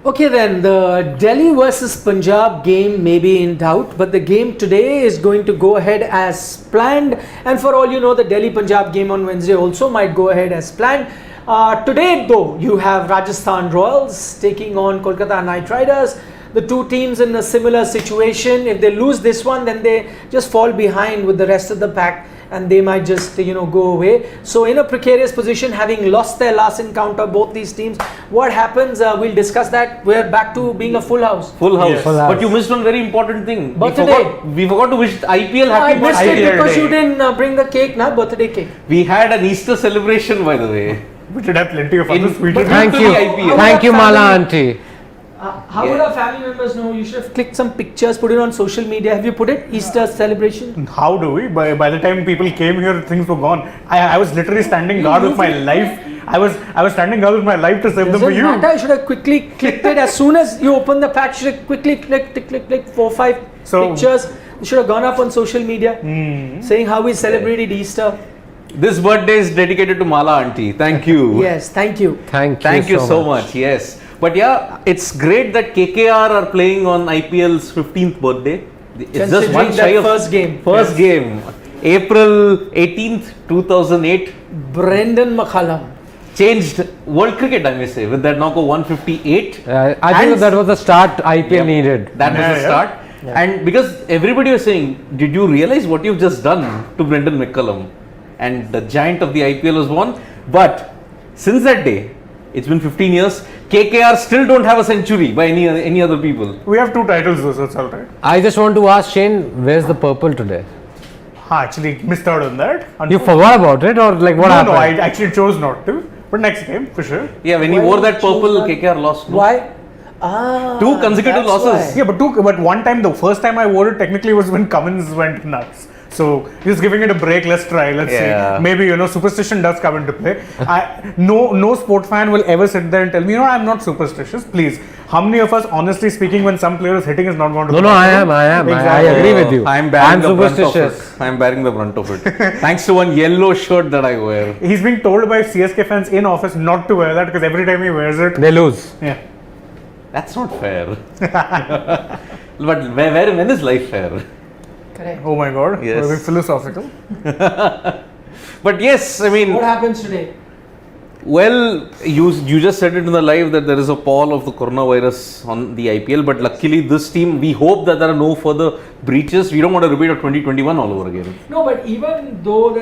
Okay then, the Delhi versus Punjab game may be in doubt, but the game today is going to go ahead as planned. And for all you know, the Delhi-Punjab game on Wednesday also might go ahead as planned. Today though, you have Rajasthan Royals taking on Kolkata Knight Riders. The two teams in a similar situation. If they lose this one, then they just fall behind with the rest of the pack and they might just go away. So in a precarious position, having lost their last encounter, both these teams, what happens, we'll discuss that. We're back to being a full house. Full house. Yes. Full house. But you missed one very important thing. Birthday. We forgot to wish IPL happy I missed birthday. it because you didn't bring the cake, birthday cake. We had an Easter celebration, by the way. We should have plenty of other sweet. Thank you. IPL. Thank you, Mala auntie. How would our family members know? You should have clicked some pictures, put it on social media. Have you put it? Easter celebration? How do we? By the time people came here, things were gone. I was literally standing guard with my life. I was standing guard with my life to save them for you. Matter. You should have quickly clicked it as soon as you open the pack. You should have quickly click 4-5 pictures. You should have gone up on social media saying how we celebrated Easter. This birthday is dedicated to Mala auntie. Thank you. Yes, thank you. Thank you so much. Yes. But yeah, it's great that KKR are playing on IPL's 15th birthday. It's just one shy of first game. First game. April 18th, 2008. Brendan McCullum. Changed world cricket, I may say, with that knock of 158. I think that was the start IPL needed. That was the start. Yeah. And because everybody was saying, did you realize what you've just done to Brendan McCullum? And the giant of the IPL was won. But since that day, it's been 15 years. KKR still don't have a century by any other people. We have 2 titles though, so it's alright. I just want to ask Shane, where's the purple today? Actually missed out on that. You forgot about it or like what happened? No, I actually chose not to. But next game, for sure. Yeah, when he wore that purple, KKR lost. No? Why? 2 consecutive losses. Why. Yeah, but one time, the first time I wore it technically was when Cummins went nuts. So just giving it a break. Let's try. Let's see. Maybe superstition does come into play. No sport fan will ever sit there and tell me, I'm not superstitious. Please, how many of us, honestly speaking, when some player is hitting, is not going to? No, I am. Exactly. I agree with you. I'm bearing the brunt of it. I'm bearing the brunt of it. Thanks to one yellow shirt that I wear. He's being told by CSK fans in office not to wear that because every time he wears it, they lose. Yeah. That's not fair. But when is life fair? Correct. Oh my God. Yes. We're being philosophical. But yes, I mean. What happens today? Well, you just said it in the live that there is a pall of the coronavirus on the IPL. But luckily, this team, we hope that there are no further breaches. We don't want to repeat of 2021 all over again. No, but even though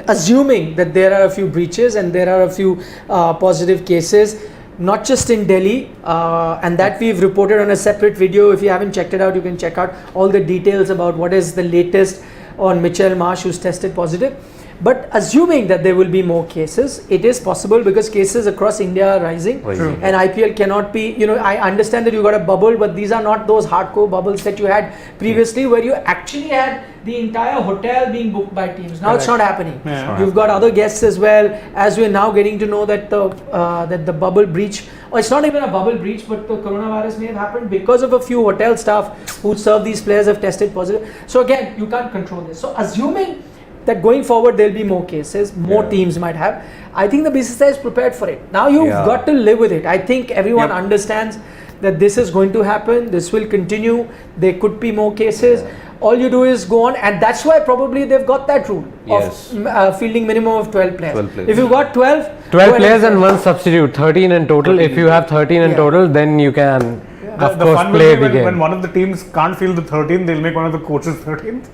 assuming that there are a few breaches and there are a few positive cases, not just in Delhi, and that we've reported on a separate video. If you haven't checked it out, you can check out all the details about what is the latest on Mitchell Marsh, who's tested positive. But assuming that there will be more cases, it is possible because cases across India are rising. And IPL cannot be, I understand that you got a bubble, but these are not those hardcore bubbles that you had previously where you actually had the entire hotel being booked by teams. Now it's not happening. You've got other guests as well, as we're now getting to know that the bubble breach, or it's not even a bubble breach, but the coronavirus may have happened because of a few hotel staff who serve these players have tested positive. So again, you can't control this. So assuming that going forward there'll be more cases, more teams might have, I think the BCCI is prepared for it. Now you've got to live with it. I think everyone understands that this is going to happen, this will continue, there could be more cases. All you do is go on, and that's why probably they've got that rule of fielding minimum of 12 players. If you've got 12 players and 1 substitute, 13 in total. If you have 13 in total, then you can of course play the game. When one of the teams can't field the 13th, they'll make one of the coaches 13th.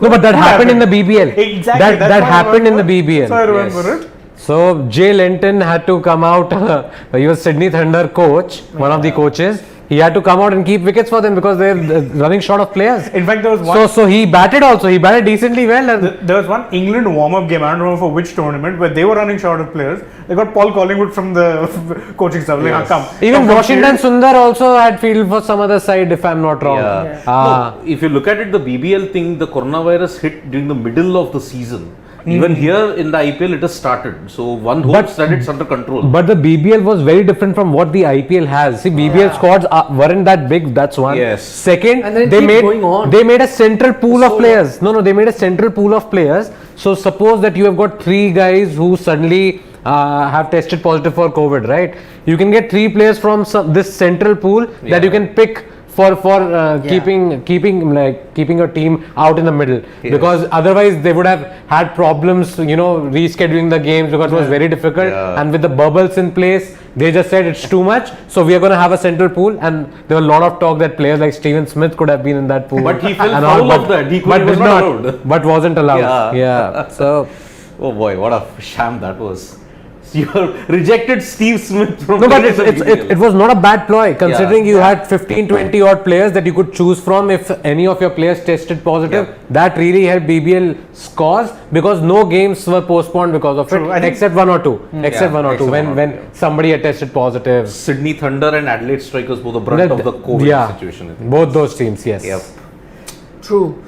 No, but that happened in the BBL. Exactly. That happened in the BBL. So I remember it. So Jay Lenton had to come out. He was Sydney Thunder coach, one of the coaches. He had to come out and keep wickets for them because they're running short of players. In fact, there was one. So he batted also. He batted decently well. And there was one England warm-up game. I don't remember for which tournament, where they were running short of players. They got Paul Collingwood from the coaching staff. Like, come. Even Washington Sundar also had field for some other side, if I'm not wrong. No, if you look at it, the BBL thing, the coronavirus hit during the middle of the season. Even here in the IPL, it has started. So one hopes that it's under control. But the BBL was very different from what the IPL has. See, BBL squads weren't that big. That's one. Yes. Second, and then they made a central pool of players. No, they made a central pool of players. So suppose that you have got 3 guys who suddenly have tested positive for COVID, right? You can get 3 players from this central pool that you can pick for keeping your team out in the middle, because otherwise they would have had problems, rescheduling the games, because it was very difficult. And with the bubbles in place, they just said it's too much, so we are going to have a central pool. And there were a lot of talk that players like Steven Smith could have been in that pool, but he fell foul of that. He was not allowed. But wasn't allowed. So oh boy, what a sham that was. You rejected Steve Smith from. No, but it was not a bad ploy, considering you had 15-20 odd players that you could choose from. If any of your players tested positive, that really helped BBL's cause, because no games were postponed because of it, except one or two. When somebody had tested positive. Sydney Thunder and Adelaide Strikers bore the brunt of the COVID situation. Both those teams, yes. Yep. True.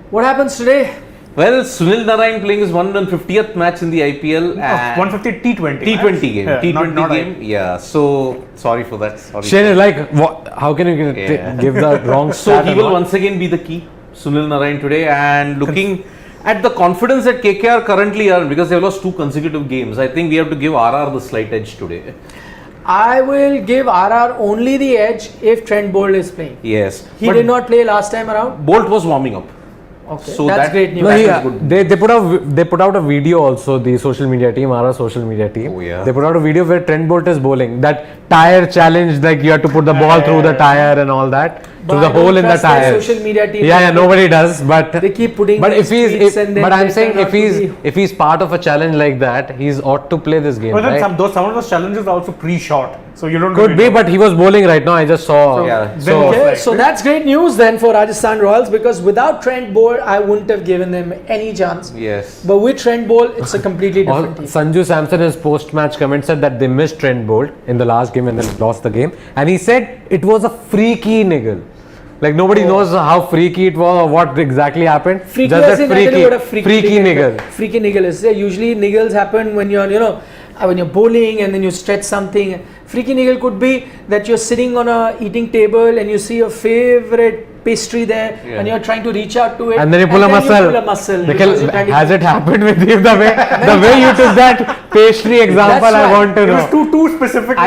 What happens today? Well, Sunil Narine playing his 150th match in the IPL. 150 T20. T20 game. Yeah, T20 not game. Yeah. So, sorry for that. Sorry. Shane is like, how can you give the wrong So, he will once again be the key, Sunil Narine today. And looking at the confidence that KKR currently are, because they lost 2 consecutive games, I think we have to give RR the slight edge today. I will give RR only the edge if Trent Boult is playing. Yes. He did not play last time around. Boult was warming up. Okay, so that's great news. They put out a video also, the social media team, our social media team. Oh, yeah. They put out a video where Trent Boult is bowling. That tire challenge, like you have to put the ball through the tire and all that. Through the hole in the tire. Social media team. Yeah, nobody does. But they keep putting. But but I'm saying if he's part of a challenge like that, he's ought to play this game. But then right? some of those challenges are also pre-shot, so you don't. Could be, but he was bowling right now. I just saw. So that's great news then for Rajasthan Royals, because without Trent Boult, I wouldn't have given them any chance. Yes. But with Trent Boult, it's a completely different team. Sanju Samson, his post-match comment, said that they missed Trent Boult in the last game and then lost the game, and he said it was a freaky niggle. Like nobody knows how freaky it was or what exactly happened. Freaky, just that freaky niggle. Freaky niggle is usually niggles happen when you're when you're bowling and then you stretch something. Freaky niggle could be that you're sitting on a eating table and you see your favorite pastry there and you're trying to reach out to it, and then you pull a muscle. Has it happened with you? The way you took that pastry example, I want to know. It was too specific.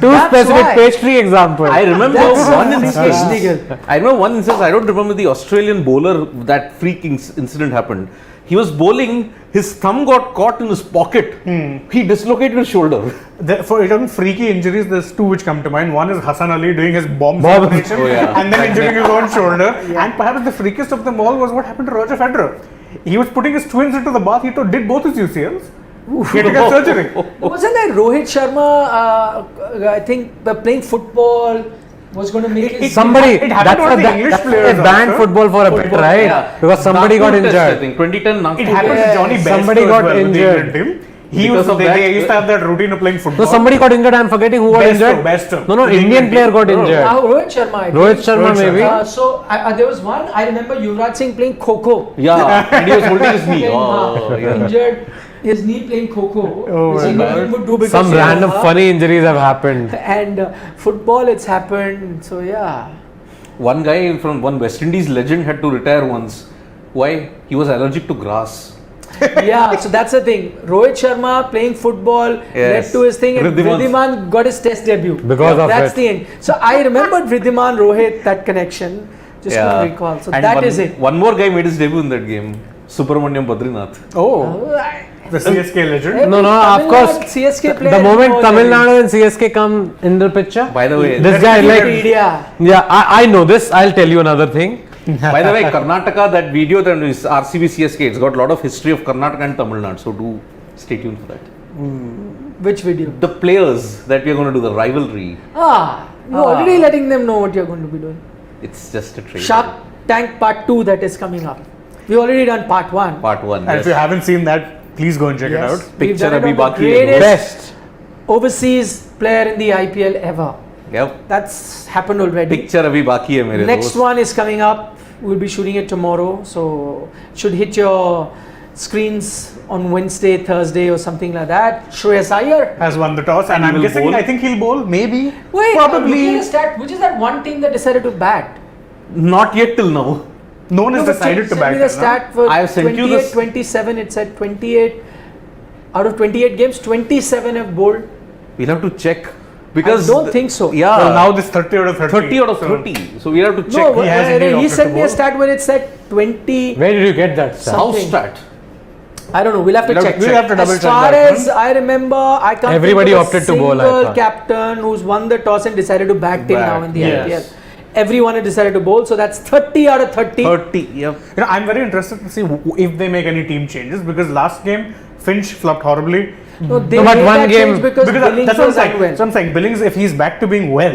Too specific pastry example. I remember one instance. I don't remember the Australian bowler that freaking incident happened. He was bowling, his thumb got caught in his pocket. He dislocated his shoulder. For freaky injuries, there's 2 which come to mind. One is Hassan Ali doing his bomb celebration and then injuring his own shoulder. And perhaps the freakiest of them all was what happened to Roger Federer. He was putting his twins into the bath. He did both his UCLs. He had to get surgery. Wasn't that Rohit Sharma, I think, playing football, was going to make it banned football for a bit, right? Yeah. Because somebody got injured. I think 2010 It happened to Johnny Bairstow. Somebody got injured. They used to have that routine of playing football. So somebody got injured. I'm forgetting who got injured. No, Indian player got injured. Rohit Sharma maybe. So there was one. I remember Yuvraj Singh playing Kho-Kho. Yeah, and he was holding his knee. Injured his knee playing Kho-Kho. Some random funny injuries have happened. And football, it's happened. So yeah. One guy from one West Indies legend had to retire once. Why? He was allergic to grass. Yeah, so that's the thing. Rohit Sharma playing football led to his thing, and Vridhiman got his test debut. Because of that's the end. So I remembered Vridhiman Rohit, that connection. Just couldn't recall. So and that is it. One more guy made his debut in that game. Subramaniam Badrinath. The CSK legend. No, of course. CSK player. The moment Tamil Nadu and CSK come in the picture. By the way, this guy I know this. I'll tell you another thing. By the way, Karnataka, that video that is RCB CSK, it's got a lot of history of Karnataka and Tamil Nadu. So do stay tuned for that. Which video? The players that we are going to do, the rivalry. You're already letting them know what you're going to be doing. It's just a trailer. Shark Tank Part 2 that is coming up. We've already done Part 1. And if you haven't seen that, please go and check it out. Picture Abhi Baki. Best overseas player in the IPL ever. Yep. That's happened already. Picture Abhi Baki hai mere Next one is coming up. We'll be shooting it tomorrow. So should hit your screens on Wednesday, Thursday or something like that. Shreyas Iyer has won the toss and I'm guessing bowl. I think he'll bowl. Maybe. Wait, probably. Which is that one team that decided to bat? Not yet till now. No one has decided to bat. The stat for I have sent 28, you this. 27. It said 28. Out of 28 games, 27 have bowled. We'll have to check. Because I don't think so. Yeah. Well, now this 30 out of 30. 30 out of 30. So we have to check. No, He has indeed he opted sent to me a bowl. stat where it said 20. Where did you get that stat? House something. stat. I don't know. We'll have to check. we'll have to double As check far that as one. I remember, I can't Everybody think of a opted to bowl, I single thought. captain who's won the toss and decided to bat till now in the Yes. IPL. Everyone had decided to bowl, so that's 30 out of 30. 30. Yep. You know, I'm very interested to see if they make any team changes because last game Finch flopped horribly. No, they No, but made one that game- change because Billings that's what I'm was saying. unwell. So I'm saying Billings, if he's back to being well,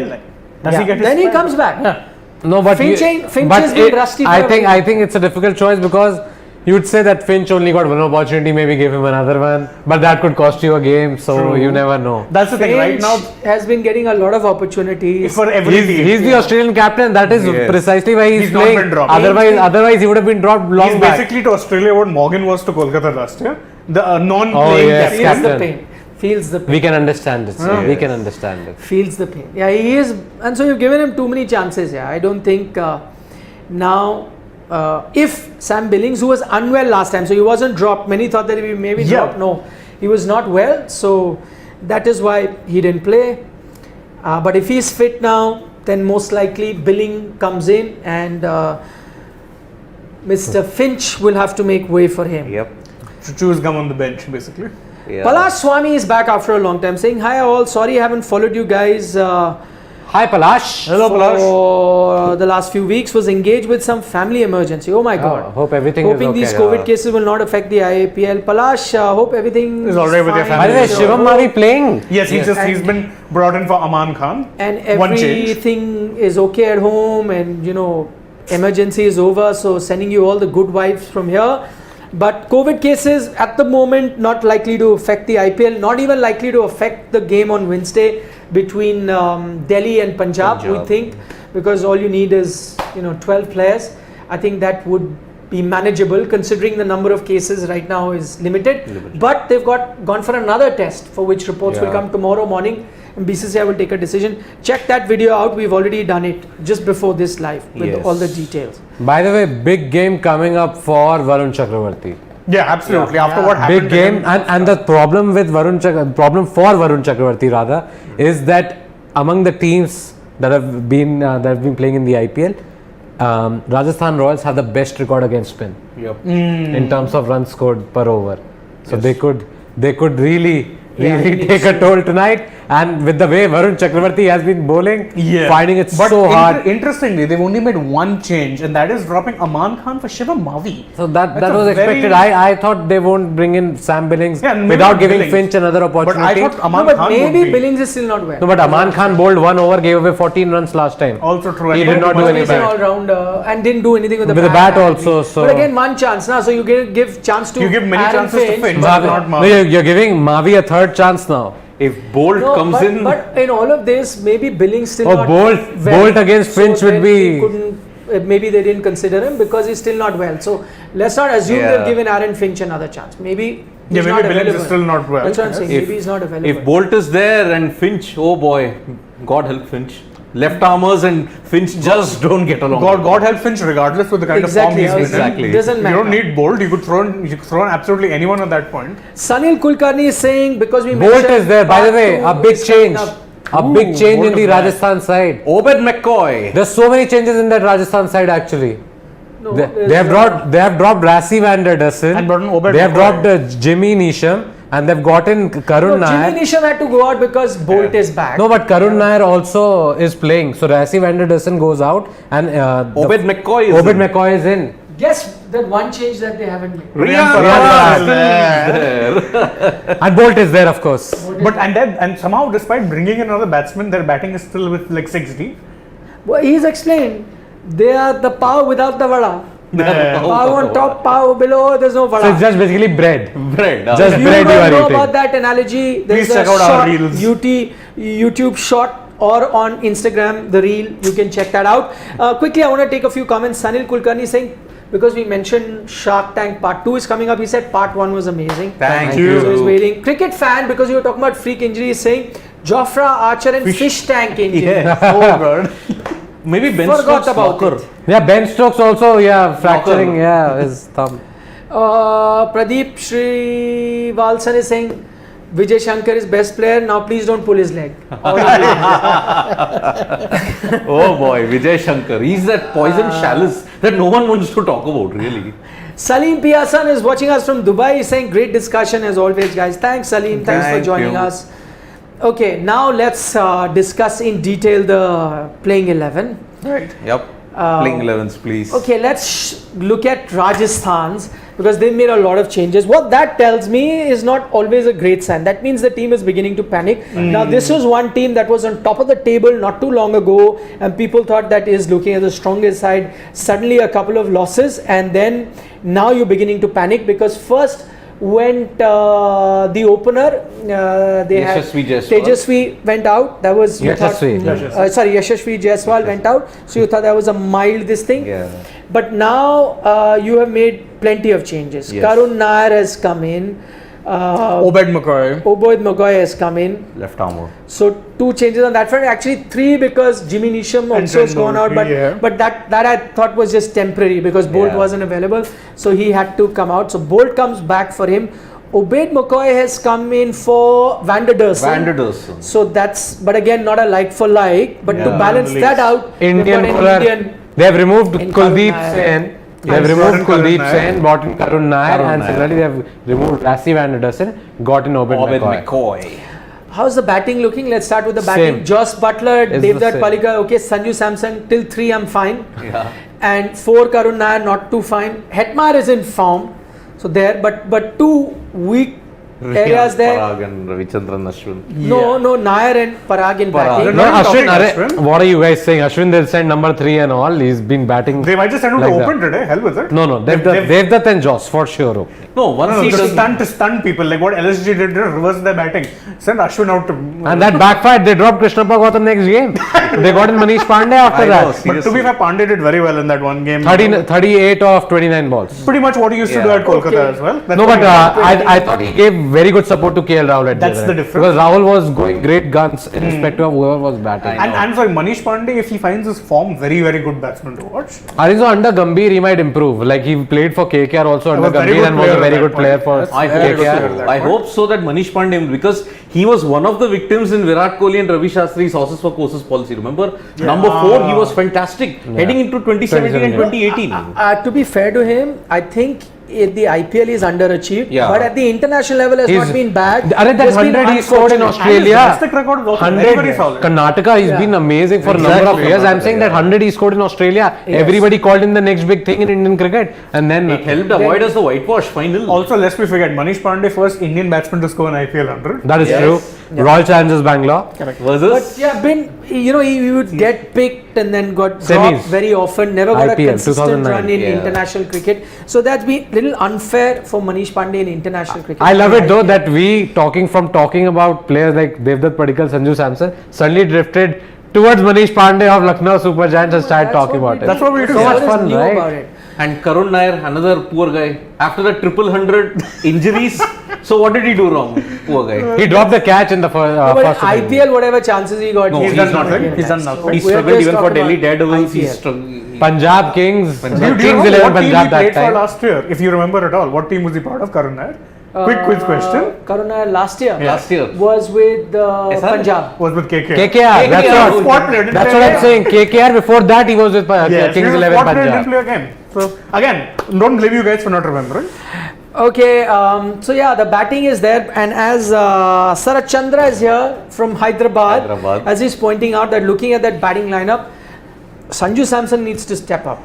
does he Yeah. get his Then he spell? comes back. Yeah. No, but Finch but has been rusty for I a think while. I think it's a difficult choice because you'd say that Finch only got one opportunity, maybe give him another one, but that could cost you a game. So True. you never know. That's the thing. Right Finch now, has been getting a lot of opportunities. for every team, He's the Australian captain. That is Yes. precisely why he's He's not playing. been dropped. Otherwise he would have been dropped long he's back. basically to Australia what Morgan was to Kolkata last year. The non-playing Oh, yes, captain. feels the captain. pain. Feels the pain. We can understand it. Sir. We Yes. can understand it. Feels the pain. Yeah, he is, and so you've given him too many chances. Yeah, I don't think now. If Sam Billings, who was unwell last time, so he wasn't dropped. Many thought that he maybe Yeah. dropped. No, he was not well, so that is why he didn't play. But if he's fit now, then most likely Billing comes in, and Mr. Finch will have to make way for him. Yep. To choose gum on the bench, basically. Yeah. Palash Swami is back after a long time, saying, "Hi all, sorry I haven't followed you guys Hi Palash. Hello, Palash. for the last few weeks. Was engaged with some family emergency. Oh my God! Hope everything Hoping is okay. these COVID cases will not affect the IPL. Palash, hope everything Is all right with your fine. By the way, family. Shivam Mavi playing. Yes, he's And- he's been brought in for Aman Khan. And One change. everything is okay at home, and emergency is over. So sending you all the good vibes from here. But COVID cases at the moment not likely to affect the IPL, not even likely to affect the game on Wednesday between Delhi and Punjab, we Punjab. think, because all you need is 12 players. I think that would be manageable considering the number of cases right now is limited. But they've gone for another test for which reports will Yeah. come tomorrow morning, and BCCI will take a decision. Check that video out. We've already done it just before this live with Yes. all the details. By the way, big game coming up for Varun Chakravarti. Yeah, absolutely. After what happened, Big to game, him- and the problem with problem for Varun Chakravarti rather is that among the teams that have been playing in the IPL, Rajasthan Royals have the best record against spin Yep. in terms of runs scored per over. So they could really Yeah, he needs take a to- toll tonight. And with the way Varun Chakravarti has been bowling, Yeah. finding it But so hard. Interestingly, they've only made one change, and that is dropping Aman Khan for Shivam Mavi. So that That's was a very- expected. I thought they won't bring in Sam Billings Yeah, maybe without not giving Billings. Finch another But I opportunity. thought Aman No, but Khan would maybe be. Billings is still not well. No, but Aman Khan bowled one over, gave away 14 runs last time. Also true. He and did not do must any be He's an bad. all-rounder and didn't do anything with the With the bat also, so- But again, one chance now, so you give chance to You give many Aaron chances to Finch, but not No, Mavi. you're giving Mavi a third chance now. If Bolt No, comes in, but in all of this, maybe Billings still Oh, not Boult- well. Boult against Finch would then be- he couldn't, maybe they didn't consider him because he's still not well. So let's not assume Yeah. they've given Aaron Finch another chance. Maybe he's Yeah, maybe not Billings available. is still not well. That's what I'm saying. If- Maybe he's not available. if Bolt is there and Finch, oh boy, God help Finch. Left armers and Finch just don't get along. God help Finch, regardless with the kind Exactly, of form he's in. Exactly. Doesn't You matter. don't need Bolt. You could throw in absolutely anyone at that point. Sanil Kulkarni is saying because we Boult mentioned is there. By the part way, two a big is coming change. up. A big change Boult in the is back. Rajasthan side. Obed McCoy. There's so many changes in that Rajasthan side actually. No, They there's, have dropped Rassi van der Dussen. And brought in Obed They have McCoy. dropped Jimmy Neesham and they've gotten Karun No, Nair. Jimmy Neesham had to go out because Bolt is back. No, but Karun Nair also is playing. So Rassi van der Dussen goes out and Obed McCoy is Obed in. McCoy is in. Guess that one change that they haven't made. Riyan Riyan Parag Parag is there. And Bolt is there, of course. But and somehow, despite bringing in another batsman, their batting is still with like 60. Well, he's explained they are the power without the vada. Yeah. Power on top, power below, there's no So it's vada. just basically bread. Bread. Just If you bread you don't are know eating. about that analogy, there's Please a check out our short reels. YouTube short or on Instagram, the reel, you can check that out. Quickly, I want to take a few comments. Sanil Kulkarni saying, because we mentioned Shark Tank Part 2 is coming up, he said Part 1 was amazing. Thank you. So he's waiting. Cricket fan, because you were talking about freak injuries, saying Jofra Archer and fish tank injury. Yeah. Oh god. Maybe Ben Forgot Stokes about knocker. it. Yeah, Ben Stokes also, fracturing, Knocker. his thumb. Pradeep Srivalsan is saying Vijay Shankar is best player. Now please don't pull his leg. Oh boy, Vijay Shankar. He's that poison chalice that no one wants to talk about, really. Salim Piasan is watching us from Dubai. He's saying great discussion as always, guys. Thanks, Salim. Thanks for Thank joining you. us. Okay, now let's discuss in detail the playing 11. Right. Yep. Playing 11s, please. Okay, let's look at Rajasthan's because they made a lot of changes. What that tells me is not always a great sign. That means the team is beginning to panic. Now, this was one team that was on top of the table not too long ago, and people thought that is looking at the strongest side. Suddenly, a couple of losses, and then now you're beginning to panic because first went the opener. They had Yashasvi Jaiswal. Tejasvi went out. That was you thought- Yashasvi. sorry, Yashasvi Jaiswal went out. So you thought that was a mild this thing. Yeah. But now you have made plenty of changes. Yes. Karun Nair has come in. Obed McCoy. Oboid Magoy has come in. Left armour. So 2 changes on that front. Actually 3 because Jimmy Neesham also has gone out. But that I thought was just temporary because Boult Yeah. wasn't available. So he had to come out. So Boult comes back for him. Obed McCoy has come in for Van der Dersen. Van der Dersen. So that's, but again, not a like for like. But to Yeah. balance that out, Indian they've got an bowler. Indian. They have removed in Kuldeep Karun Nair. Sen. They have Yes. removed Karun Kuldeep Nair. Sen, brought in Karun Nair, Karun and Nair. similarly they have removed Lassie Van der Dersen, got in Obed Obed McCoy. McCoy. How's the batting looking? Let's start with the batting. Same. Joss Butler, It's the Devdutt same. Palika, okay, Sanju Samson, till 3 I'm fine. Yeah. And 4 Karun Nair, not too fine. Hetmar is in form. So there, but 2 weak areas there. Parag and Ravichandran Ashwin. No, Nair and Parag in Parag. batting. No, Not Ashwin, talking arre, Ashwin. what are you guys saying? Ashwin, they'll send number 3 and all. He's been batting. They might just send him like to that. open today. Hell with it. No, Devdutt and Joss for sure. No, once No, he just does. stun people like what LSG did to reverse their batting. Send Ashwin out to. And that backfired. They dropped Krishnappa Gautam next game. They got in Manish Pandey after I know, that. But to seriously. be fair, Pandey did very well in that one game. 38 of 29 balls. Pretty much what he used to do Yeah. at Kolkata Okay. as well. That's No, what but he did. I thought he gave very good support to KL Rahul at That's the the end. difference. Because Rahul was going great guns in respect of whoever was batting. I And for Manish Pandey, if he finds his form, very, very good batsman to watch. I think so under Gambhir he might improve. Like he played for KKR also under was very Gambhir good and was a player very at good that player point. for That's I very good hope, player so. at that I point. hope so that Manish Pandey, because he was one of the victims in Virat Kohli and Ravi Shastri's horses for courses policy. Remember, number 4, he was fantastic heading into 2017 and 2018. To be fair to him, I think the IPL is underachieved. Yeah. But at the international level has He's- not been bad. Arre, that Just been 100 he scored in unfortunate. Australia. And his domestic record was also very, 100 very solid. Karnataka, he's Yeah. been amazing for a number of Exactly. years. I'm saying that 100 he scored in Australia. Yes. Everybody called him the next big thing in Indian cricket. And then It helped avoid us the whitewash final. Also, lest we forget, Manish Pandey, first Indian batsman to score an IPL 100. that is Yes. true. Royal Challengers Bangalore. Versus But yeah, he would get picked and then got Semis. dropped very often. Never got IPL, a consistent 2009. run in Yeah. international cricket. So that's been little unfair for Manish Pandey in international cricket. I love it though IPL. that we talking about players like Devdutt Padikkal, Sanju Samson suddenly drifted towards Manish Pandey of Lucknow Super Giants and started That's talking what about we it. That's what we do. So much What is fun, new right? about it? and Karun Nair, another poor guy. After the 100 injuries, so what did he do wrong? Poor guy. He dropped the catch in the But first inning. IPL, whatever chances he got, No, He's he's done not nothing. again. He's done nothing. He We are struggled just even for talking Delhi about Daredevils. He IPL. struggled. Punjab Kings. Do you Kings know 11 what team he Punjab played that for time. last year? If you remember at all, what team was he part of, Karun Nair? Quick quiz question. Karun Nair last year Last year. was with SR? Punjab. Was with KKR. KKR. That's KKR. what. Squad player, didn't That's play what a I'm game. saying. KKR before that he was with Yes, Kings he was 11 squad player, didn't Punjab. play a game. So again, don't blame you guys for not remembering. Okay, so yeah, the batting is there, and as Sarat Chandra is here from Hyderabad, as he's pointing out that looking at that batting lineup, Sanju Samson needs to step up.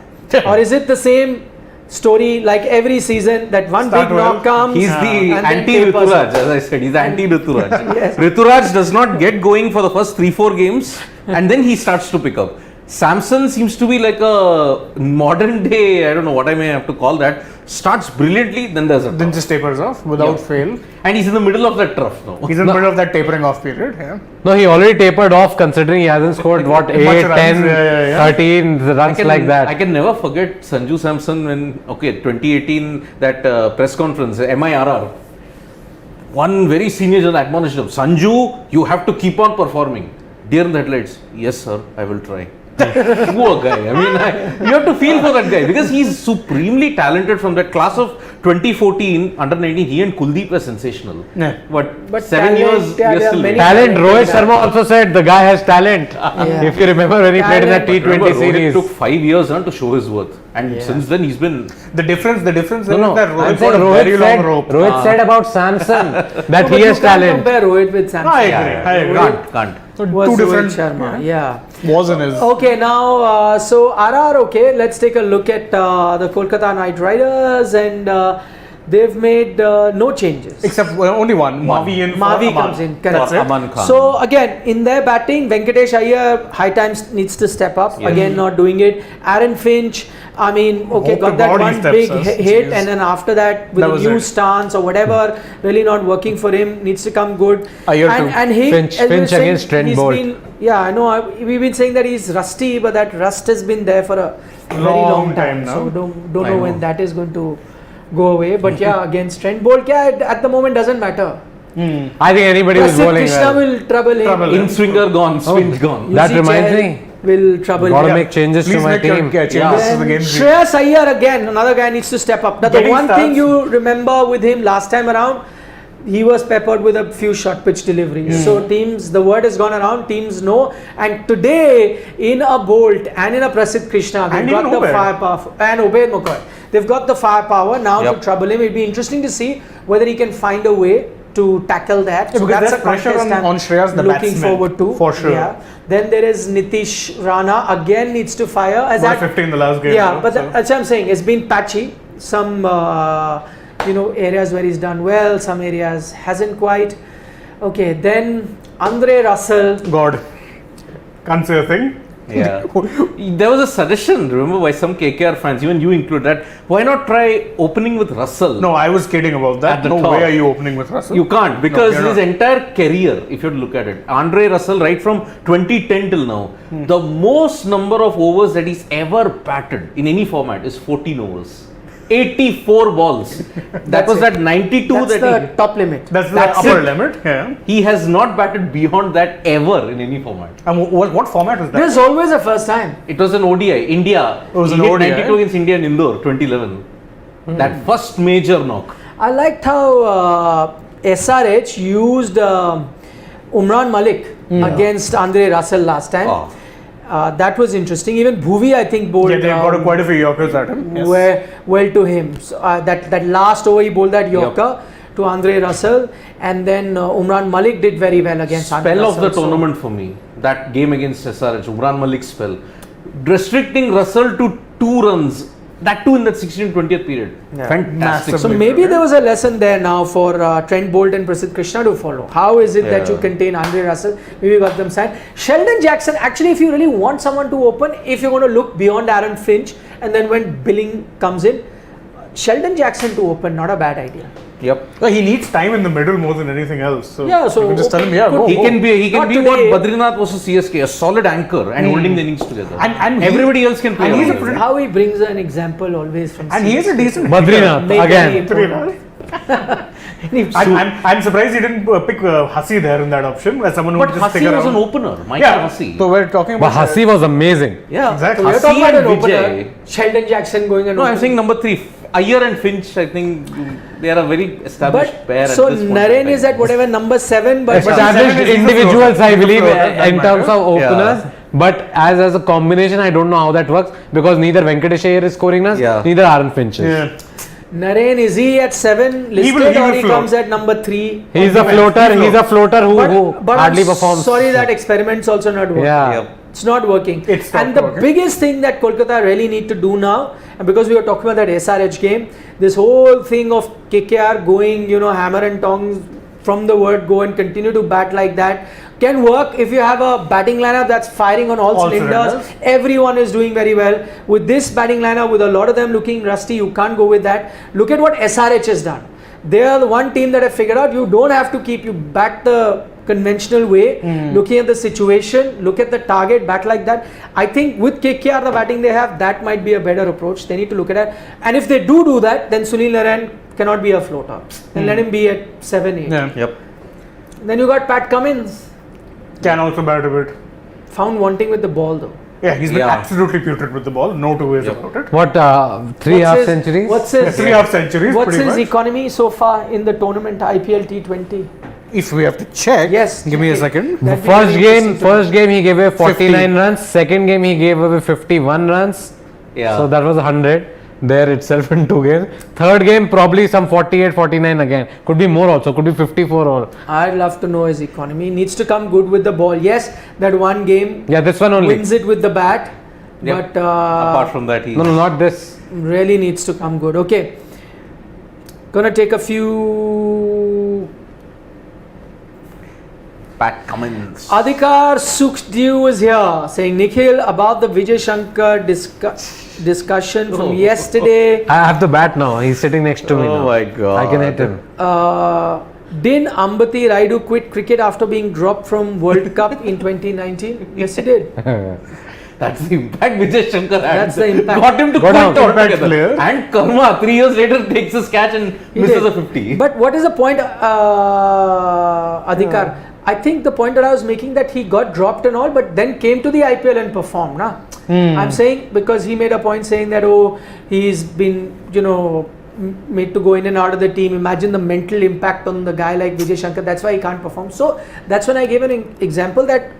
Or is it the same story like every season that one Start big well. knock comes? He's the and then anti-Rituraj, tapers as I said. He's anti-Rituraj. Yes. Rituraj does not get going for the first 3-4 games and then he starts to pick up. Samson seems to be like a modern day, I don't know what I may have to call that, starts brilliantly, then there's a Then trough. just tapers off without Yeah. fail. And he's in the middle of that trough now. He's in the middle of that tapering off period. Yeah. No, he already tapered off considering he hasn't scored what 8, runs, 10, yeah. 13 runs like that. I can never forget Sanju Samson when, 2018, that press conference, MIRR. One very senior journal admonished him, Sanju, you have to keep on performing. Deer in the headlights, yes sir, I will try. Poor guy. I mean, you have to feel for that guy because he's supremely talented from that class of 2014 under 19, he and Kuldeep were sensational. Yeah. But 7 talent, years, yeah, we are there are still many- Talent. Rohit Yeah. Sharma also said the guy has talent. Yeah. If you remember when he played in that Talent. T20 Remember, Rohit series. took 5 years to show his worth, and Yeah. since then he's been. The difference No, is that I'm Rohit saying got a very long rope. Rohit said about Samson that No, he but has you can't talent. compare Rohit with Samson. I agree. I agree. Can't. So Was two Rohit different Sharma, yeah. was in his. Okay, now so RR. Okay, let's take a look at the Kolkata Knight Riders, and they've made no changes. Except only one. Mavi in. Mavi for Aman. comes in, correct. That's it. Aman Khan. So again, in their batting, Venkatesh Iyer high times needs to step up. Yes. Again, not doing it. Aaron Finch, I mean, okay, Hope got to that God he one steps big us. hit, Jeez. and then after that, with That a was new it. stance or whatever, really not working for him. Needs to come good. Iyer and, too. and he, Finch- as we were Finch saying, against Trent he's Boult. been- yeah, I know. We've been saying that he's rusty, but that rust has been there for a very Long long time time. now. So don't I know know. when that is going to go away. But yeah, against Trent Boult, at the moment doesn't matter. I think anybody who's Prasidh bowling Krishna well. will trouble him. Trouble In swinger gone, spin gone. That Yuzi reminds Chahal me. will trouble Got to him. make changes Please to my make your team. changes Yeah. to the Then game. Shreyas Iyer again, another guy needs to step up. Now, the Getting one thing starts. you remember with him last time around, he was peppered with a few short pitch deliveries. So teams, the word has gone around, teams know. And today, in a Boult and in a Prasidh Krishna, they've And got even the Ubaid. firepower. And Ubaid McCoy. They've got the firepower now to Yep. trouble him. It'll be interesting to see whether he can find a way to tackle that. Yeah, because there's a pressure contest on- I'm on Shreyas, the looking batsman, forward to. for sure. Yeah. Then there is Nitish Rana, again needs to fire. As Got that- 50 in the last game. yeah, though, but so. that's what I'm saying. It's been patchy. Some areas where he's done well, some areas hasn't quite. Okay, then Andre Russell. God, can't say a thing. Yeah. There was a suggestion, remember, by some KKR fans, even you include that. Why not try opening with Russell? No, I was kidding about that. At the No top. way are you opening with Russell. You can't, because you're his not. entire career, if you look at it, Andre Russell, right from 2010 till now, the most number of overs that he's ever batted in any format is 14 overs. 84 balls. That That's was it. that 92 That's that the top limit. That's the That's upper it. limit. Yeah. he has not batted beyond that ever in any format. And what format was that? There's always a first time. It was an ODI. India. It was he an hit ODI, 92 against India in Indore, 2011. That first major knock. I liked how SRH used Umran Malik against Andre Russell last time. Oh. That was interesting. Even Bhuvi, I think, bowled Yeah, they've got quite a few Yorkers at him. Yes. well to him. So, that last over he bowled that Yorker to Andre Russell, and then Umran Malik did very well against Andre Spell Russell. of the tournament for me. That game against SRH, Umran Malik's spell. Restricting Russell to 2 runs. That too in that 16-20th period. Yeah. Fantastic. Massive. So maybe there was a lesson there now for Trent Boult and Prasidh Krishna to follow. How is it that Yeah. you contain Andre Russell? Maybe got them signed. Sheldon Jackson, actually, if you really want someone to open, if you're going to look beyond Aaron Finch, and then when Billing comes in, Sheldon Jackson to open, not a bad idea. Yep. Well, he needs time in the middle more than anything else. So Yeah, so you can just tell him, yeah, could- go, He go. can be Not what today. Badrinath was to CSK, a solid anchor and holding the innings together. And he- everybody else can play. and he's around a him. pretty- How he brings an example always from And he is a decent Badrinath Make again. any- I'm surprised he didn't pick Hasi there in that option as someone who But would just Hasi stick was around. an opener, Michael Yeah, Hasi. so we're talking But about Hasi was amazing. Yeah, Exactly. So we're talking Hasi about an and opener. Vijay. Sheldon Jackson going and No, I'm opening. saying number 3. Iyer and Finch, I think they are a very established pair. But so at this point Naren in is time. at whatever number 7, but Established he's a individuals, floater. I He's a believe, floater, that in terms of matters. openers. But as a combination, I don't know how that works because neither Venkatesh Iyer is scoring runs, Yeah. neither Aaron Finch is. Yeah. Naren, is he at 7 listed will or he float. comes at number 3? He's a floater. He's a floater who But hardly I'm performs. sorry that experiment's also not working. Yeah. Yep. It's not working. It's stopped and the working. biggest thing that Kolkata really need to do now, and because we were talking about that SRH game, this whole thing of KKR going, hammer and tongs from the word go and continue to bat like that can work if you have a batting lineup that's firing on all cylinders. Everyone is doing very well. With this batting lineup, with a lot of them looking rusty, you can't go with that. Look at what SRH has done. They are the one team that have figured out you don't have to keep you bat the conventional way, looking at the situation, look at the target, bat like that. I think with KKR, the batting they have, that might be a better approach. They need to look at that. And if they do that, then Sunil Narayan cannot be a floater. Then let him be at 7, 8. Yeah. Yep. Then you got Pat Cummins, Can also bat a bit. found wanting with the ball though. Yeah, he's been Yeah. absolutely putrid with the ball. No two ways about it. What, 3 What's half his- centuries? What's his 3 half centuries, What's pretty his much. economy so far in the tournament IPL T20? If we have to check, Yes. give me a okay. second. That'd be First very game, interesting to first game he gave away 49 50. runs. Second game he gave away 51 runs. Yeah. So that was 100 there itself in 2 games. Third game probably some 48, 49 again. Could be more also. Could be 54 or. I'd love to know his economy. He needs to come good with the ball. Yes, that one game Yeah, this one only. wins it with the bat, Yep. but Apart from that, he No, no, not this. really needs to come good. Okay, gonna take a few. Pat Cummins. Adhikar Sukhdev is here saying Nikhil about the Vijay Shankar discussion from Oh. yesterday. I have the bat now. He's sitting next to me Oh now. my God. I can hit him. Didn't Ambati Raidu quit cricket after being dropped from World Cup in 2019? Yes, he did. That's the impact Vijay Shankar had. That's the impact. Got him to Got quit out. Impact altogether. player. And Karma 3 years later takes his catch and He misses did. a 50. But what is the point, Adhikar? I think the point that I was making that he got dropped and all, but then came to the IPL and performed. Nah? I'm saying because he made a point saying that he's been made to go in and out of the team. Imagine the mental impact on the guy like Vijay Shankar. That's why he can't perform. So that's when I gave an example that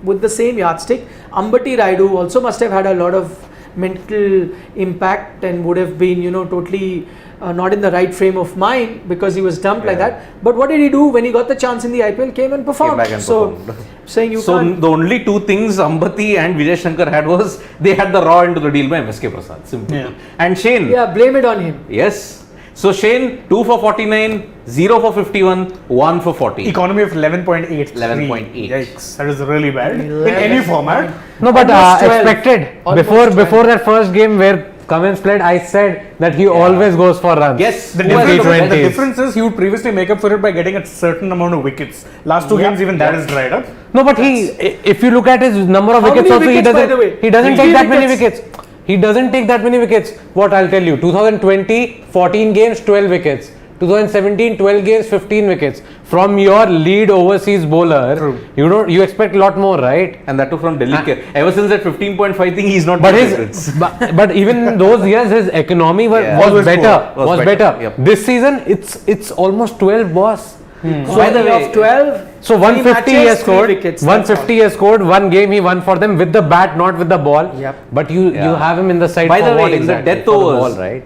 with the same yardstick, Ambati Raidu also must have had a lot of mental impact and would have been totally not in the right frame of mind because he was dumped like that. But what did he do when he got the chance in the IPL? Came and performed. Came back and so performed. saying you So can't. the only 2 things Ambati and Vijay Shankar had was they had the raw end of the deal by MSK Prasad. Simple. Yeah. And Shane. Yeah, blame it on him. Yes. So Shane 2 for 49, 0 for 51, 1 for 40. Economy of 11.8. 11.8. Yikes, that is really bad. In 11. any format. No, but Almost 12. expected. Almost Before 12. before that first game where Cummins played, I said that he always goes for runs. Yes. The Who difference, has the the best- difference is he would previously make up for it by getting a certain amount of wickets. Last 2 games, even that is dried up. No, but if you look at his number of How wickets, many also wickets, by the way? he doesn't Three take that many wickets. wickets. He doesn't take that many wickets. What I'll tell you, 2020, 14 games, 12 wickets. 2017, 12 games, 15 wickets. From your lead overseas bowler, True. you expect a lot more, right? And that too from Delhi. Ever since that 15.5 thing, he's not But getting his, favorites. but even in those years, his economy was, Yeah. was Was better. poor. Was Was better. better. Yep. This season, it's almost 12, boss. So by the way- of 12. So 150 he matches, has 3 scored. wickets, that's 150 he has scored. One game he won for them with the bat, not with the ball. Yep. But you Yeah. have him in the side By for the what way, in the exactly? death For the overs, ball, right?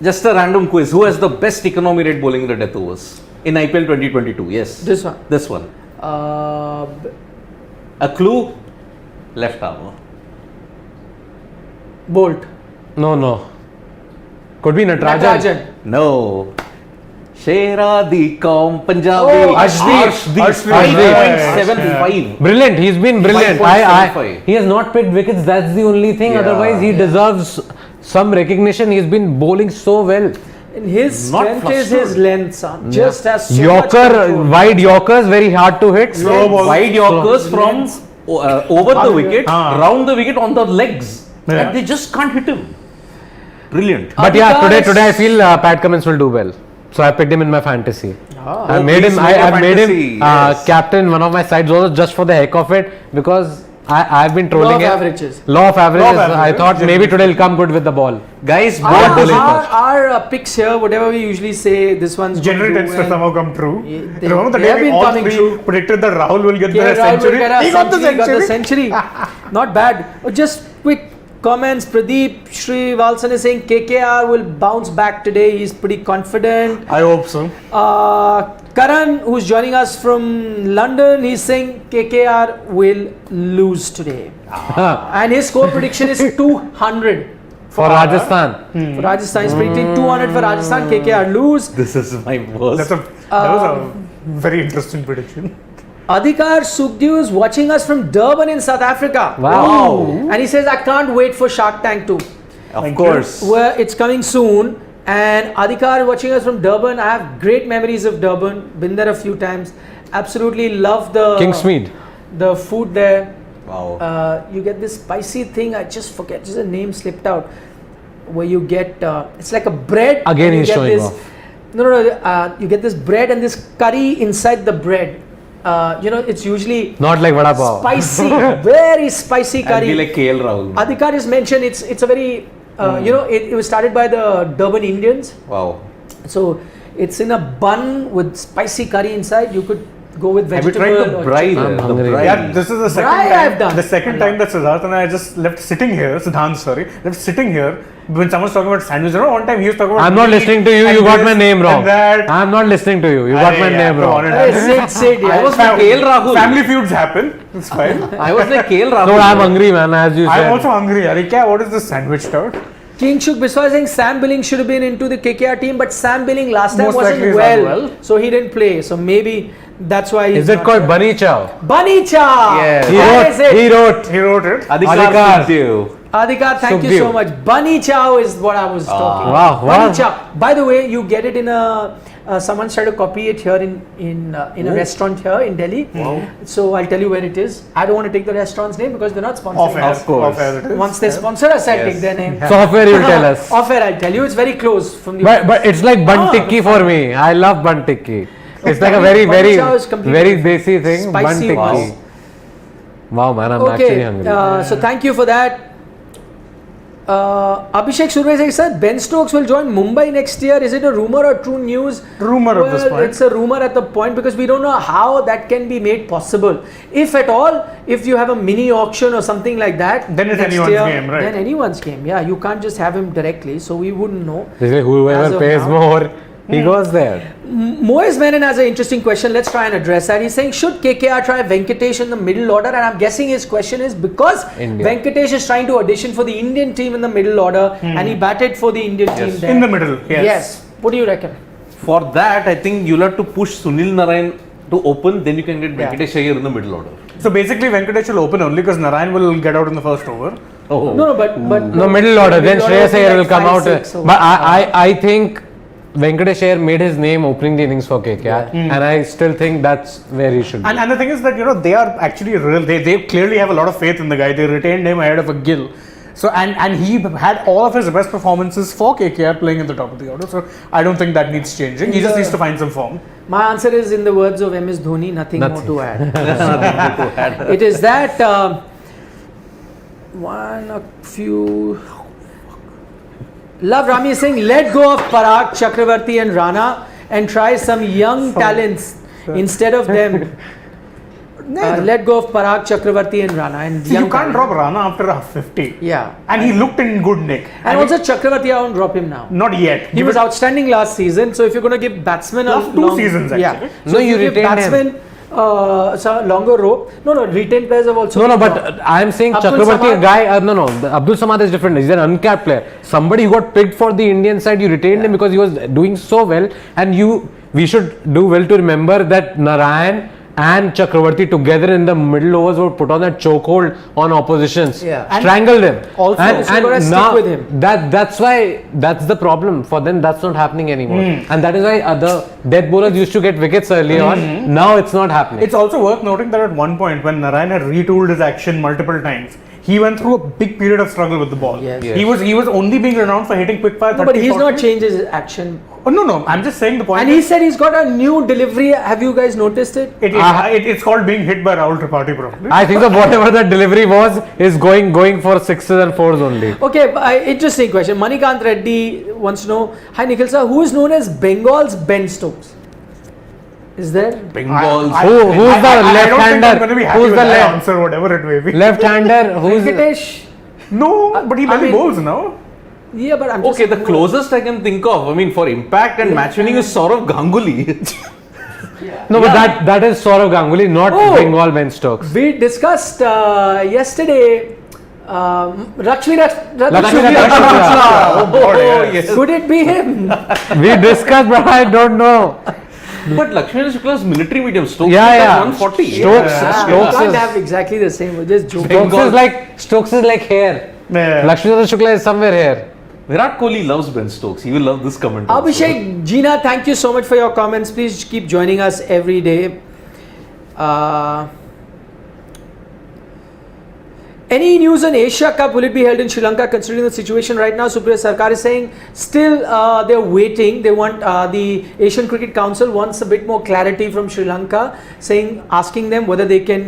Just a random quiz. Who has the best economy rate bowling in the death overs? In IPL 2022, yes. This one. This one. Uh, A clue? Left arm. Boult. No. Could be Natarajan. Natarajan. No. Shera the Com Punjabi. Oh, Arshdeep. 5.75. Brilliant. He's been brilliant. 5.75. He has not picked wickets. That's the only thing. Yeah. Otherwise, he deserves some recognition. He's been bowling so well. And his Not strength is flustered. his length, son. Just has so much Yorker, control. wide Yorkers, very hard to hit. Slow ball. Wide Yorkers from over the wicket, Ah. round the wicket on the legs. Yeah. And they just can't hit him. Brilliant. But yeah, Adhikar today I feel Pat Cummins will do well. So I picked him in my fantasy. Ah. I Oh, made please him. make your I made him fantasy, yes. captain one of my sides also just for the heck of it because I've been Law trolling of him. averages. Law of averages. Law of averages, I thought maybe generally. today he'll come good with the ball. Guys, Our, both bowling our, first. our picks here, whatever we usually say, this one's Generally going tends to somehow come true. Yeah, they- Remember the they day have we been all coming 3 true. predicted that Rahul will get Yeah, the Rahul will century. get a He got the century. century. Not bad. Oh, just quick comments. Pradeep Shri Valsan is saying KKR will bounce back today. He's pretty confident. I hope so. Karan, who's joining us from London, he's saying KKR will lose today. And his score prediction is 200 For Rajasthan. for Rajasthan. He's predicting 200 for Rajasthan. KKR lose. This is my worst. That was a very interesting prediction. Adhikar Sukhdev is watching us from Durban in South Africa. Wow. And he says, I can't wait for Shark Tank 2. Of Thank course. Where it's coming soon. And Adhikar watching us from Durban. I have great memories of Durban. Been there a few times. Absolutely love the Kingsmead. the food there. Wow. You get this spicy thing. I just forget. Just the name slipped out. Where you get it's like a bread. Again and you he's get showing this, off. No. You get this bread and this curry inside the bread. it's usually Not like vada pav. spicy, very spicy I'd curry. be like KL Rahul. Adhikar is mentioned. It's a very it was started by the Durban Indians. Wow. So it's in a bun with spicy curry inside. You could go with Have you vegetable. tried the or braai chicken. there? I'm The hungry. braai. Yeah, this is the second Braai time. I've done. The second time that Siddharth and I just left sitting here. Siddhant, sorry, left sitting here when someone's talking about sandwich. One time he was talking about. I'm not meat listening to you. and You got this my name wrong. and that. I'm not listening to you. You got my name go on, wrong. it Sid, I yeah. was like KL Rahul. Family feuds happen. It's fine. I was like KL Rahul. No, I'm hungry, man. As you I'm said. also hungry. Arika, what is this sandwich about? King Shuk Biswa is saying Sam Billing should have been into the KKR team, but Sam Billing last time Most wasn't likely is well, unwell. so he didn't play. So maybe that's why. Is it called Bunny Chow? Bunny Cha? Yes. That is it. He wrote. He wrote it. Adhikar Adhikar. Sukhdev. Adhikar, thank you Sukhdev. so much. Bunny Chow is what I was talking Wow, about. wow. Bunny Chow. By the way, you get it in a. Someone's tried to copy it here in a restaurant here in Delhi. So I'll tell you where it is. I don't want to take the restaurant's name because they're not sponsoring Off air. us. Of course. Off air it is. Once they sponsor us, I'll Yes. take their name. Software, you'll tell us. Off air, I'll tell you. It's very close from the. But it's like bun tikki for me. I love bun tikki. It's like a very, Bunny very, chow is completely very desi thing. Bun spicy tikki. ones. Wow, man, I'm actually Okay, hungry. so thank you for that. Abhishek Surve says, sir, Ben Stokes will join Mumbai next year. Is it a rumor or true news? Rumor at this point. It's a rumor at the point because we don't know how that can be made possible. If at all, if you have a mini auction or something like that, Then it's next anyone's year, game, right? Then anyone's game. Yeah, you can't just have him directly, so we wouldn't know. They say as whoever of pays now. more, he goes there. Moez Menon has an interesting question. Let's try and address that. He's saying, should KKR try Venkatesh in the middle order? And I'm guessing his question is because India. Venkatesh is trying to audition for the Indian team in the middle order and he batted for the Indian team there. In the middle. Yes. What do you reckon? For that, I think you'll have to push Sunil Narayan to open, then you can get Yeah. Venkatesh Iyer in the middle order. So basically, Venkatesh will open only because Narayan will get out in the first over. Oh. No, but No, middle order. Then middle Shreyas order Iyer will like come 5, out. 6 or- But I think Venkatesh Iyer made his name opening the innings for KKR. And I still think that's where he should be. And the thing is that they are actually real. They clearly have a lot of faith in the guy. They retained him ahead of a Gill. So and he had all of his best performances for KKR playing in the top of the order. So I don't think that needs changing. He just needs to find some form. my answer is in the words of MS Dhoni, nothing more Nothing. to add. It is that a few. Love Rami is saying, let go of Parag, Chakravarti and Rana and try some young talents instead of them. Let go of Parag, Chakravarti and Rana. And See, young you can't talent. drop Rana after a 50. Yeah. And he looked in good nick. And also Chakravarti, I won't drop him now. Not yet. He was outstanding last season. So if you're going to give batsmen Last two seasons, actually. Yeah. No, So if you give retained him. batsmen so longer rope. No, retained players have also. No, been but dropped. I'm saying Abdul Chakravarti, a Samad- guy, Abdul Samad is different. He's an uncapped player. Somebody who got picked for the Indian side, you retained him because he was doing so well. And we should do well to remember that Narayan and Chakravarti together in the middle overs would put on that chokehold on oppositions, Yeah. strangled him. Also, so you gotta stick with him. That's why that's the problem for them. That's not happening anymore, and that is why other death bowlers used to get wickets early on. Now it's not happening. It's also worth noting that at one point when Narayan had retooled his action multiple times, he went through a big period of struggle with the ball. Yes. Yes. He was only being renowned for hitting quick fire. No, 30, but he's 40. not changed his action. Oh, no. I'm just saying the point. And he said he's got a new delivery. Have you guys noticed it? It's called being hit by Rahul Tripathi probably. I think that whatever that delivery was is going for sixes and fours only. Okay, interesting question. Manikant Reddy wants to know, hi Nikhil sir, who is known as Bengal's Ben Stokes? Is there? Bengals. Who's the I don't think I'm left-hander? going to be happy Who's with the that left? answer, whatever it may be. Left-hander, who's Venkatesh? No, but he I barely mean- bowls now. Yeah, but I'm just Okay, the closest I can think of, I mean, for impact and match winning is Saurav Ganguly. No, but that is Saurav Ganguly, not Oh. Bengal Ben Stokes. We discussed yesterday Lakshmi Lakshmi Oh, yes. yes. Could it be him? We discussed, but I don't know. But Lakshmi Shukla's military medium, Stokes Yeah, is yeah. at 140. Stokes, You Stokes can't is have exactly the same. We're just joking. Stokes is like hair. Yeah. Lakshmi Shukla is somewhere here. Virat Kohli loves Ben Stokes. He will love this comment. also. Abhishek, Gina, thank you so much for your comments. Please keep joining us every day. Any news on Asia Cup? Will it be held in Sri Lanka? Considering the situation right now, Supriya Sarkar is saying still they're waiting. They want the Asian Cricket Council wants a bit more clarity from Sri Lanka, asking them whether they can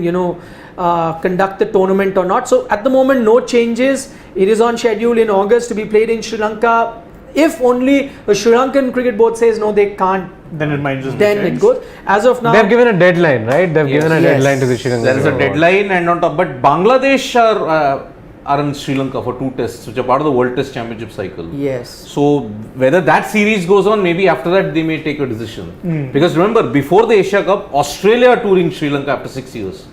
conduct the tournament or not. So at the moment, no changes. It is on schedule in August to be played in Sri Lanka. If only the Sri Lankan Cricket Board says no, they can't. Then it might just. Then it goes. As of now, They've given a deadline, right? They've given a deadline to the Sri Lankan. There is a deadline, and on top, but Bangladesh are in Sri Lanka for 2 tests, which are part of the World Test Championship cycle. Yes. So whether that series goes on, maybe after that they may take a decision. Because remember, before the Asia Cup, Australia are touring Sri Lanka after 6 years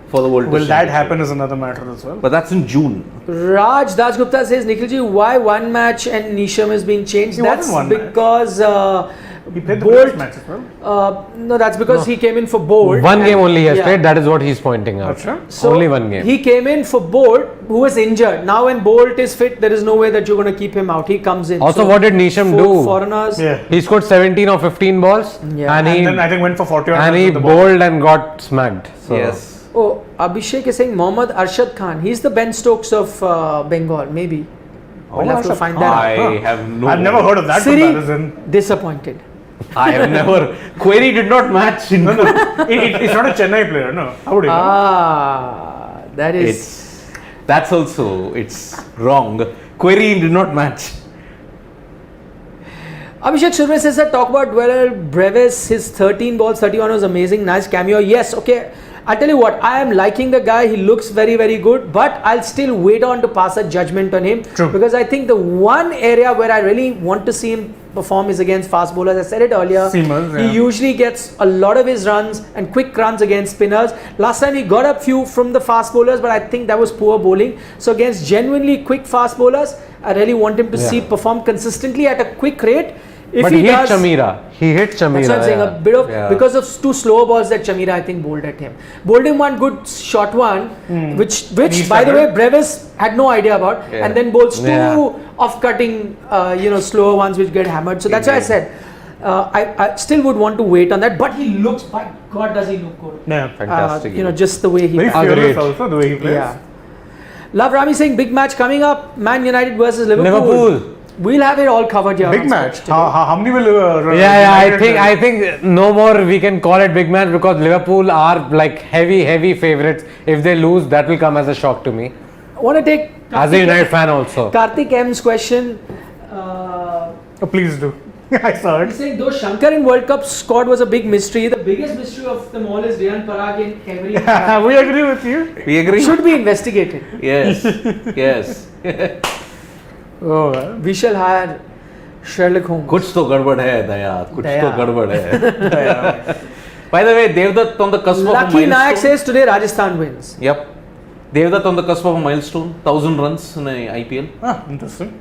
for the World Test Will that Championship. happen is another matter as well. But that's in June. Raj Dasgupta says, Nikhilji, why one match and Nisham is being changed? He That's wasn't one because He played the Boult, first match as well. no, that's because he came in for Boult. One game and- only he has yeah. played. That is what he's pointing out. Achha. So only one game. He came in for Boult, who was injured. Now when Boult is fit, there is no way that you're going to keep him out. He comes in. Also, So what did Nisham do? Foreigners. Yeah. He scored 17 or 15 balls, Yeah. and And then I think went for 40 and he with the ball. bowled and got smacked. So Yes. Oh, Abhishek is saying Mohammad Arshad Khan. He's the Ben Stokes of Bengal. Maybe. We'll have to Arshad find that out. I have no. I've never heard of that Siri, comparison. disappointed. I have never. Query did not match. In It's not a Chennai player, no. How would you know? That is. That's also wrong. Query did not match. Abhishek Surve says that talk about Brevis, his 13 balls, 31 was amazing, nice cameo. Yes, okay. I'll tell you what, I am liking the guy. He looks very, very good, but I'll still wait on to pass a judgment on him. True. Because I think the one area where I really want to see him perform is against fast bowlers. I said it earlier. Seamers, yeah. He usually gets a lot of his runs and quick runs against spinners. Last time he got a few from the fast bowlers, but I think that was poor bowling. So against genuinely quick fast bowlers, I really want him to see perform consistently at a quick rate. If but he hit does, Chamira. He hit Chamira. that's what I'm saying. yeah. A bit of Yeah. because of 2 slower balls that Chamira I think bowled at him. Bowled him one good short one, which he by the way started. Brevis had no idea about, Yeah. and then bowls 2 Yeah. off-cutting, slower ones which get hammered. So that's why I said I still would want to wait on that. But he looks, by God, does he look good? Yeah. Fantastic. Just the way he. Very plays. fearless Agreed. also, the way he plays. Yeah. Love Rami saying big match coming up. Man United versus Liverpool. Liverpool. We'll have it all covered here. Big on match. Sports Today. How many will? I think no more we can call it big match because Liverpool are like heavy favorites. If they lose, that will come as a shock to me. I want to take As a United fan also. Karthik M's question. Oh, please do. I saw He's it. saying though Shankar in World Cup squad was a big mystery, the biggest mystery of them all is Riyan Parag in every match. We agree with you. We agree. Should be investigated. Yes. Yes. Oh, well. We shall hire Sherlock Holmes. कुछ तो गड़बड़ है दया कुछ दया. तो गड़बड़ है By the way, Devdutt on the cusp of a Lucky Nayak milestone. says today Rajasthan wins. Yep. Devdutt on the cusp of a milestone, 1,000 runs in a IPL. Interesting.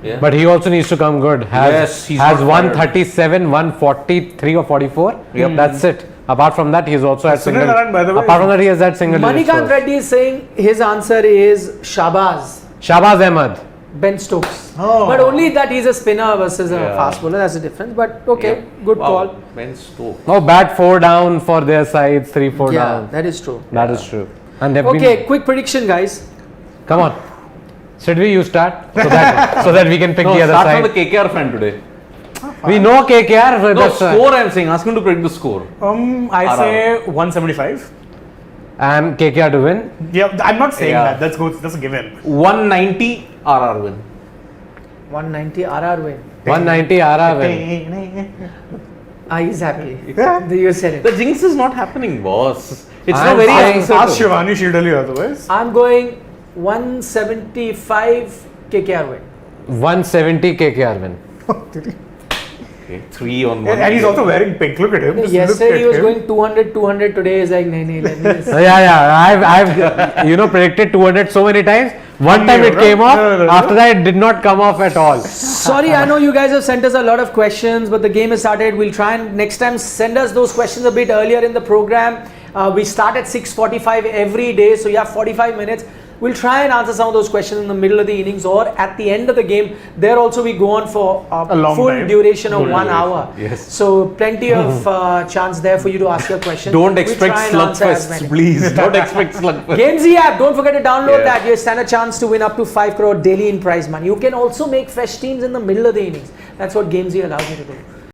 Yeah. But he also needs to come good. Yes, he's has not 137, 143 or 44. Yep. That's it. Apart from that, he's also had Sunil single. Narine, by the way, Apart from that, he has had single. digit Manikant scores. Reddy is saying his answer is Shabazz, Shahbaz Ahmed. Ben Stokes. Oh. But only that he's a spinner versus a Yeah. fast bowler. That's the difference. But okay, Yep. good Wow. call. Ben Stokes. Oh, bat 4 down for their sides, 3-4 Yeah, down. that is true. That is true. And they've Okay, been. quick prediction, guys. Come on. Sidvi, you start so that we can pick No, the other start side. from the KKR fan today. We know KKR. No, That's, score I'm saying. Ask him to predict the score. I say 175. and KKR to win. Yeah, I'm not saying Yeah. that. That's good. That's a given. 190 RR win. 190 RR win. 190 RR win. He's happy. Yeah. You said it. The jinx is not happening, boss. It's I'm not very saying- Ask uncertain. Shivani, she'll tell you otherwise. I'm going 175 KKR win. 170 KKR win. Okay, 3 on 1. And he's also wearing pink. Look at him. Just look Yesterday at he was him. going 200, 200. Today is like, nahi, let me just. I've predicted 200 so many times. One time it came off. No. After that, it did not come off at all. Sorry, I know you guys have sent us a lot of questions, but the game has started. We'll try and next time send us those questions a bit earlier in the program. We start at 6:45 every day, so you have 45 minutes. we'll try and answer some of those questions in the middle of the innings or at the end of the game. There also we go on for A long full time. duration of Full 1 duration, hour. yes. So plenty of chance there for you to ask your question. Don't We expect try and answer as slugfests, many. please. Don't expect slugfests. Gamezy app, don't forget to download Yeah. that. You stand a chance to win up to 5 crore daily in prize money. You can also make fresh teams in the middle of the innings. That's what Gamezy allows you to do.